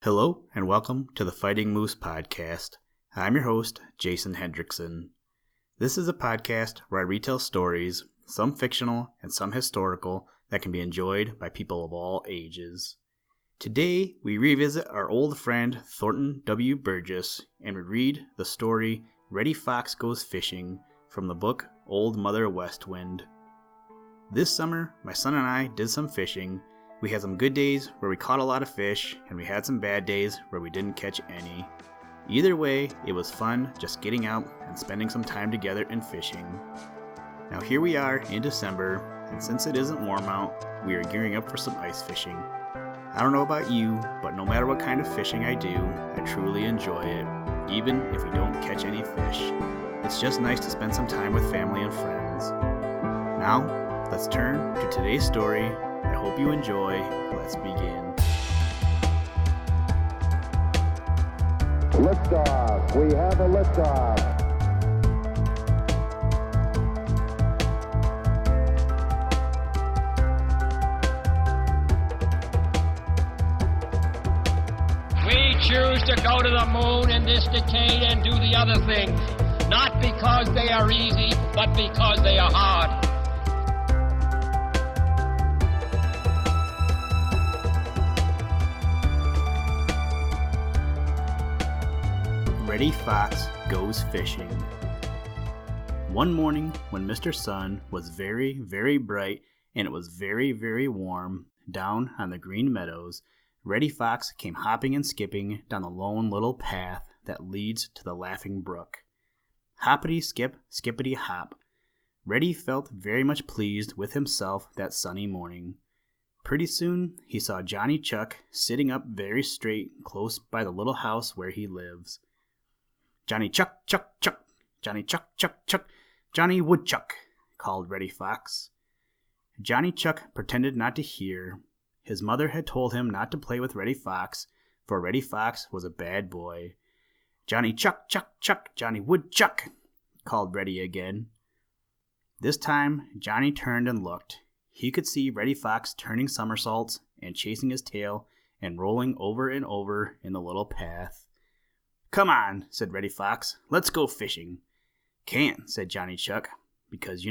Hello and welcome to the Fighting Moose podcast. I'm your host, Jason Hendrickson. This is a podcast where I retell stories, some fictional and some historical, that can be enjoyed by people of all ages. Today, we revisit our old friend Thornton W. Burgess and we read the story Reddy Fox Goes Fishing from the book Old Mother West Wind. This summer, my son and I did some fishing. We had some good days where we caught a lot of fish, and we had some bad days where we didn't catch any. Either way, it was fun just getting out and spending some time together and fishing. Now here we are in December, and since it isn't warm out, we are gearing up for some ice fishing. I don't know about you, but no matter what kind of fishing I do, I truly enjoy it, even if we don't catch any fish. It's just nice to spend some time with family and friends. Now, let's turn to today's story. I hope you enjoy. Let's begin. Liftoff. We have a liftoff. We choose to go to the moon in this decade and do the other things, not because they are easy, but because they are hard. Reddy Fox Goes Fishing. One morning when Mr. Sun was very, very bright and it was very, very warm down on the green meadows, Reddy Fox came hopping and skipping down the lone little path that leads to the Laughing Brook. Hoppity skip, skippity hop. Reddy felt very much pleased with himself that sunny morning. Pretty soon he saw Johnny Chuck sitting up very straight close by the little house where he lives. "Johnny Chuck, Chuck, Chuck, Johnny Chuck, Chuck, Chuck, Johnny Woodchuck," called Reddy Fox. Johnny Chuck pretended not to hear. His mother had told him not to play with Reddy Fox, for Reddy Fox was a bad boy. "Johnny Chuck, Chuck, Chuck, Johnny Woodchuck," called Reddy again. This time, Johnny turned and looked. He could see Reddy Fox turning somersaults and chasing his tail and rolling over and over in the little path. "Come on," said Reddy Fox, "let's go fishing." "Can't," said Johnny Chuck, because,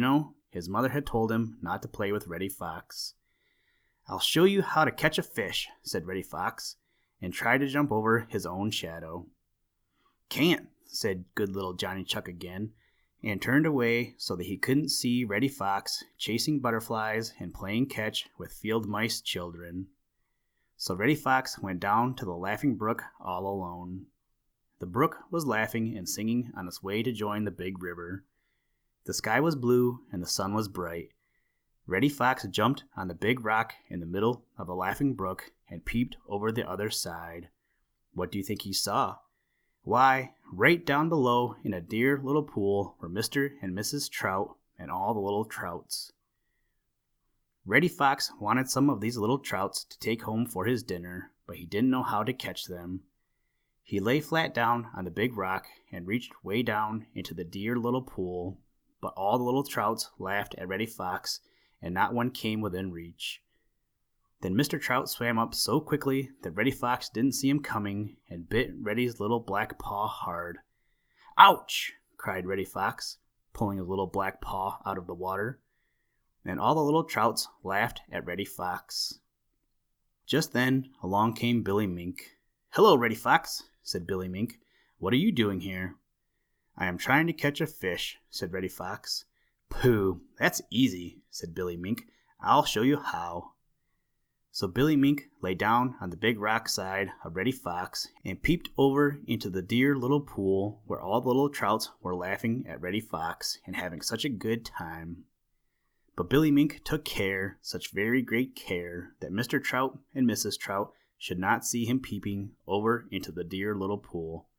his mother had told him not to play with Reddy Fox. "I'll show you how to catch a fish," said Reddy Fox, and tried to jump over his own shadow. "Can't," said good little Johnny Chuck again, and turned away so that he couldn't see Reddy Fox chasing butterflies and playing catch with field mice children. So Reddy Fox went down to the Laughing Brook all alone. The brook was laughing and singing on its way to join the big river. The sky was blue and the sun was bright. Reddy Fox jumped on the big rock in the middle of the Laughing Brook and peeped over the other side. What do you think he saw? Why, right down below in a dear little pool were Mr. and Mrs. Trout and all the little trouts. Reddy Fox wanted some of these little trouts to take home for his dinner, but he didn't know how to catch them. He lay flat down on the big rock and reached way down into the dear little pool, but all the little trouts laughed at Reddy Fox, and not one came within reach. Then Mr. Trout swam up so quickly that Reddy Fox didn't see him coming and bit Reddy's little black paw hard. "Ouch!" cried Reddy Fox, pulling his little black paw out of the water. And all the little trouts laughed at Reddy Fox. Just then along came Billy Mink. "Hello, Reddy Fox," said Billy Mink. "What are you doing here?" "I am trying to catch a fish," said Reddy Fox. "Pooh, that's easy," said Billy Mink. "I'll show you how." So Billy Mink lay down on the big rock side of Reddy Fox and peeped over into the dear little pool where all the little trouts were laughing at Reddy Fox and having such a good time. But Billy Mink took care, such very great care, that Mr. Trout and Mrs. Trout should not see him peeping over into the dear little pool.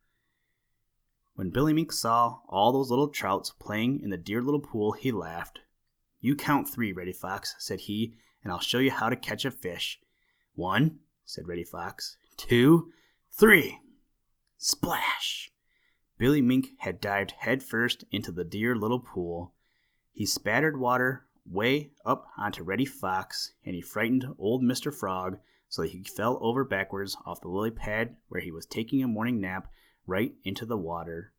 When Billy Mink saw all those little trouts playing in the dear little pool, he laughed. "You count 3, Reddy Fox," said he, "and I'll show you how to catch a fish." "1, said Reddy Fox. 2, 3. Splash! Billy Mink had dived headfirst into the dear little pool. He spattered water way up onto Reddy Fox, and he frightened old Mr. Frog so that he fell over backwards off the lily pad where he was taking a morning nap right into the water.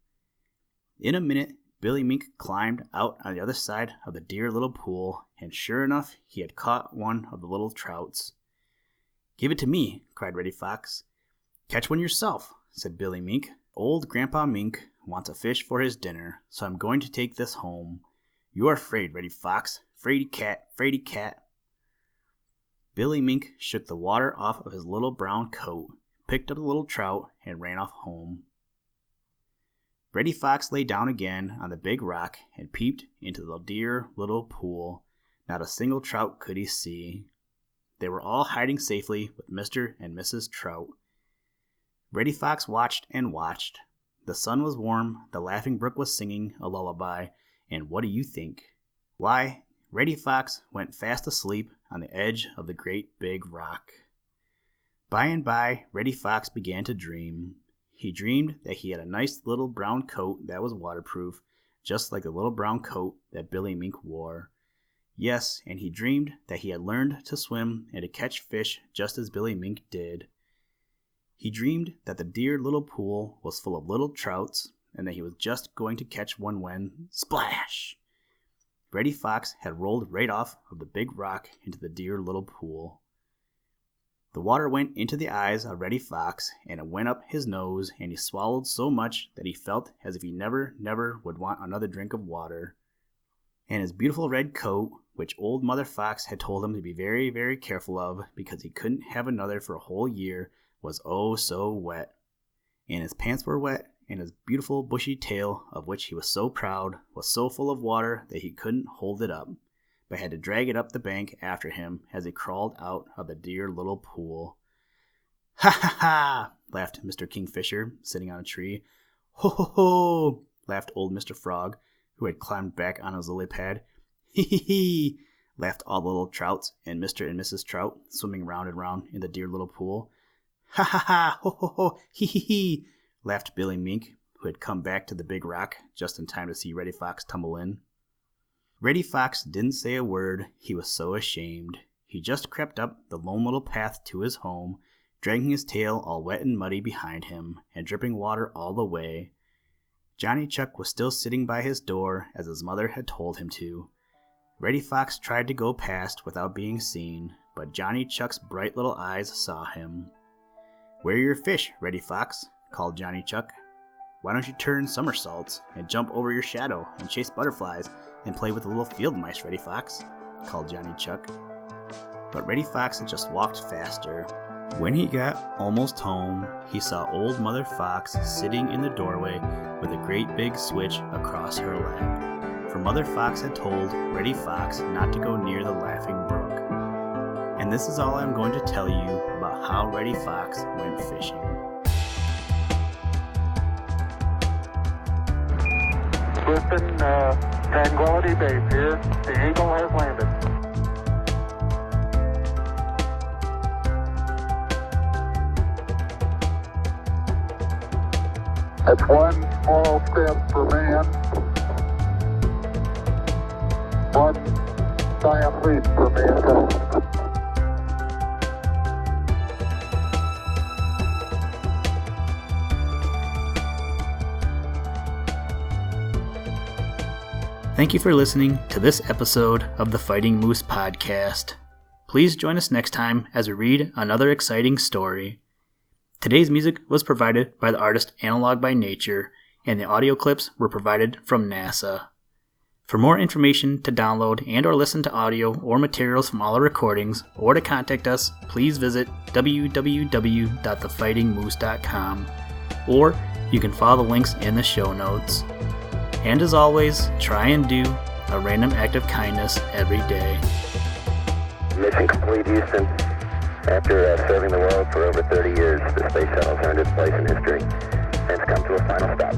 In a minute, Billy Mink climbed out on the other side of the dear little pool, and sure enough, he had caught one of the little trouts. "Give it to me," cried Reddy Fox. "Catch one yourself," said Billy Mink. "Old Grandpa Mink wants a fish for his dinner, so I'm going to take this home. You're afraid, Reddy Fox. Fraidy cat, fraidy cat." Billy Mink shook the water off of his little brown coat, picked up the little trout, and ran off home. Reddy Fox lay down again on the big rock and peeped into the dear little pool. Not a single trout could he see. They were all hiding safely with Mr. and Mrs. Trout. Reddy Fox watched and watched. The sun was warm, the Laughing Brook was singing a lullaby, and what do you think? Why, Reddy Fox went fast asleep on the edge of the great big rock. By and by, Reddy Fox began to dream. He dreamed that he had a nice little brown coat that was waterproof, just like the little brown coat that Billy Mink wore. Yes, and he dreamed that he had learned to swim and to catch fish just as Billy Mink did. He dreamed that the dear little pool was full of little trouts, and that he was just going to catch one when, splash! Reddy Fox had rolled right off of the big rock into the dear little pool. The water went into the eyes of Reddy Fox, and it went up his nose, and he swallowed so much that he felt as if he never would want another drink of water. And his beautiful red coat, which old Mother Fox had told him to be very, very careful of because he couldn't have another for a whole year, was oh so wet. And his pants were wet, and his beautiful bushy tail, of which he was so proud, was so full of water that he couldn't hold it up, but had to drag it up the bank after him as he crawled out of the dear little pool. "Ha ha ha!" laughed Mr. Kingfisher, sitting on a tree. "Ho ho ho!" laughed old Mr. Frog, who had climbed back on his lily pad. "Hee hee hee!" laughed all the little trouts and Mr. and Mrs. Trout, swimming round and round in the dear little pool. "Ha ha ha! Ho ho ho! Hee hee hee!" laughed Billy Mink, who had come back to the big rock just in time to see Reddy Fox tumble in. Reddy Fox didn't say a word, he was so ashamed. He just crept up the lone little path to his home, dragging his tail all wet and muddy behind him, and dripping water all the way. Johnny Chuck was still sitting by his door, as his mother had told him to. Reddy Fox tried to go past without being seen, but Johnny Chuck's bright little eyes saw him. "Where are your fish, Reddy Fox?" called Johnny Chuck. "Why don't you turn somersaults and jump over your shadow and chase butterflies and play with the little field mice, Reddy Fox?" called Johnny Chuck. But Reddy Fox just walked faster. When he got almost home, he saw old Mother Fox sitting in the doorway with a great big switch across her lap. For Mother Fox had told Reddy Fox not to go near the Laughing Brook. And this is all I'm going to tell you about how Reddy Fox went fishing. Houston, Tranquility Base here. The Eagle has landed. That's one small step for man, one giant leap for mankind. Thank you for listening to this episode of the Fighting Moose Podcast. Please join us next time as we read another exciting story. Today's music was provided by the artist Analog by Nature, and the audio clips were provided from NASA. For more information to download and or listen to audio or materials from all our recordings, or to contact us, please visit www.thefightingmoose.com, or you can follow the links in the show notes. And as always, try and do a random act of kindness every day. Mission complete, Houston. After serving the world for over 30 years, the space shuttle's earned its place in history and it's come to a final stop.